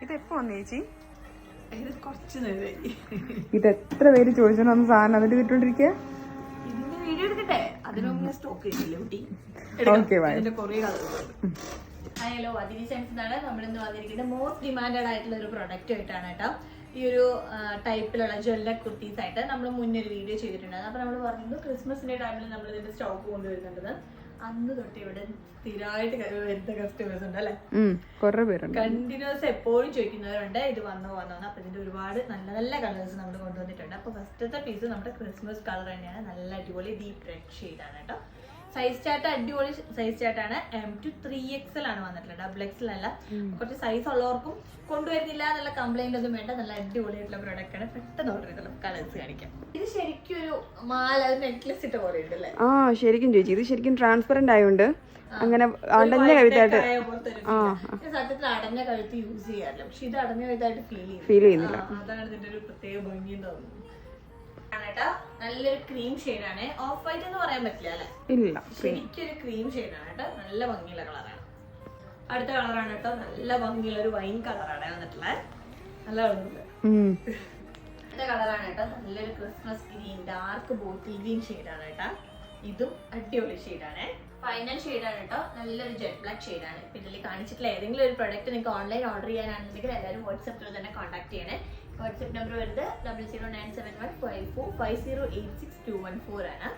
ഇതെപ്പോ വന്നു ചേച്ചി? ഇത് കുറച്ച് നേരമായി. ഇത് എത്ര പേര് ചോദിച്ചോ ഒന്ന് സാധനം എന്നിട്ട് വിട്ടോണ്ടിരിക്കുക? ഇതിന്റെ വീഡിയോ എടുക്കട്ടെ, അതിനൊന്നും സ്റ്റോക്ക് ചെയ്തില്ല കുട്ടി. ഇതിന്റെ കുറേ ഹലോ, അതിരി സെൻസ് എന്നാണ് നമ്മളിന്ന് വന്നിരിക്കുന്നത്. മോസ്റ്റ് ഡിമാൻഡഡ് ആയിട്ടുള്ള ഒരു പ്രൊഡക്റ്റ് ആയിട്ടാണ് കേട്ടോ. ഈ ഒരു ടൈപ്പിലുള്ള ജ്വല്ലറി കുർത്തീസ് ആയിട്ട് നമ്മൾ മുന്നേ ഒരു വീഡിയോ ചെയ്തിട്ടുണ്ടായിരുന്നു. അപ്പൊ നമ്മൾ പറഞ്ഞിരുന്നു ക്രിസ്മസിന്റെ ടൈമിൽ നമ്മൾ ഇതിന്റെ സ്റ്റോക്ക് കൊണ്ടുവരുന്നുണ്ടെന്ന്. അന്ന് തൊട്ട് ഇവിടെ സ്ഥിരമായിട്ട് വരുന്ന കസ്റ്റമേഴ്സ് ഉണ്ട് അല്ലെ, കുറെ പേരുണ്ട്. കണ്ടിന്യൂസ് എപ്പോഴും ചോദിക്കുന്നവരുണ്ട് ഇത് വന്നോ. അപ്പൊ ഇതിന്റെ ഒരുപാട് നല്ല നല്ല കളേഴ്സ് നമ്മൾ കൊണ്ടുവന്നിട്ടുണ്ട്. അപ്പൊ ഫസ്റ്റത്തെ പീസ് നമ്മുടെ ക്രിസ്മസ് കളർ തന്നെയാണ്. നല്ല അടിപൊളി ഡീപ് റെഡ് ഷെയ്ഡാണ് കേട്ടോ. സൈസ് ചാർട്ട് അടിപൊളി സൈസ് ചാർട്ടാണ്. M to 3XL ആണ് വന്നിട്ടുള്ളത്, XXL അല്ല. കുറച്ച് സൈസ് ഉള്ളവർക്കും കൊണ്ടുവരുന്നില്ല എന്നുള്ള കംപ്ലൈന്റ് ഒന്നും വേണ്ട. നല്ല അടിപൊളിയായിട്ടുള്ള പ്രൊഡക്റ്റ് ആണ്. പെട്ടെന്ന് ഓർഡർ ചെയ്തുള്ള കളേഴ്സ് കാണിക്കാം. ഇത് ശരിക്കും ഒരു മാല, നെക്ലസ് ഇട്ട പോലെ ഉണ്ട് അല്ലേ? ആ ശരിക്കും ചേച്ചി, ഇത് ശരിക്കും ട്രാൻസ്പെറന്റ് ആയതുകൊണ്ട് അങ്ങനെ അടഞ്ഞ കഴുത്തായിട്ട്. സത്യത്തിൽ അടഞ്ഞ കഴുത്ത് യൂസ് ചെയ്യാറില്ല, പക്ഷെ ഇത് അടഞ്ഞ കഴുത്തായിട്ട് ഫീൽ ചെയ്യുന്നില്ല. അതാണ് ഇതിന്റെ ഒരു പ്രത്യേക ഭംഗി തോന്നുന്നു. നല്ലൊരു ക്രീം ഷെയ്ഡാണ്. ഓഫ് വൈറ്റ് എന്ന് പറയാൻ പറ്റില്ല അല്ലെ? ഇല്ല, ശരിക്കൊരു ക്രീം ഷെയ്ഡാണ് കേട്ടോ. നല്ല ഭംഗിയുള്ള കളറാണ്. അടുത്ത കളറാണ് കേട്ടോ. നല്ല ഭംഗിയുള്ള ഒരു വൈൻ കളറാണ് വന്നിട്ടുള്ളത്. നല്ല കളറുണ്ട്. അടുത്ത കളറാണ് കേട്ടോ. നല്ലൊരു Christmas green, dark bottle green ഷെയ്ഡാണ് കേട്ടോ. ഇതും അടിപൊളി ഷെയ്ഡാണ്. ഫൈനൽ ഷെയ്ഡാണ് കേട്ടോ. നല്ലൊരു ജെറ്റ് ബ്ലാക്ക് ഷെയ്ഡാണ്. ഇപ്പൊ ഇതിൽ കാണിച്ചിട്ടുള്ള ഏതെങ്കിലും ഒരു പ്രൊഡക്റ്റ് നിങ്ങൾക്ക് ഓൺലൈൻ ഓർഡർ ചെയ്യാനാണെന്നുണ്ടെങ്കിൽ എല്ലാവരും വാട്സ്ആപ്പിൽ തന്നെ കോൺടാക്ട് ചെയ്യണേ. വാട്സ്ആപ്പ് നമ്പർ വരുന്നത് 009715086214 ആണ്.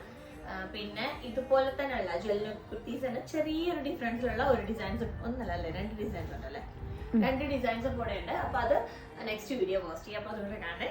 പിന്നെ ഇതുപോലെ തന്നെ ഉള്ള ജ്വല്ലറി കുർത്തീസ് തന്നെ ചെറിയൊരു ഡിഫറൻസിലുള്ള ഒരു ഡിസൈൻസ്, ഒന്നല്ല അല്ലേ, 2 ഡിസൈൻസ് ഉണ്ടല്ലേ. 2 ഡിസൈൻസും കൂടെ ഉണ്ട്. അപ്പൊ അത് നെക്സ്റ്റ് വീഡിയോ പോസ്റ്റ് ചെയ്യാം. അപ്പൊ അതുകൊണ്ട് കാണേ.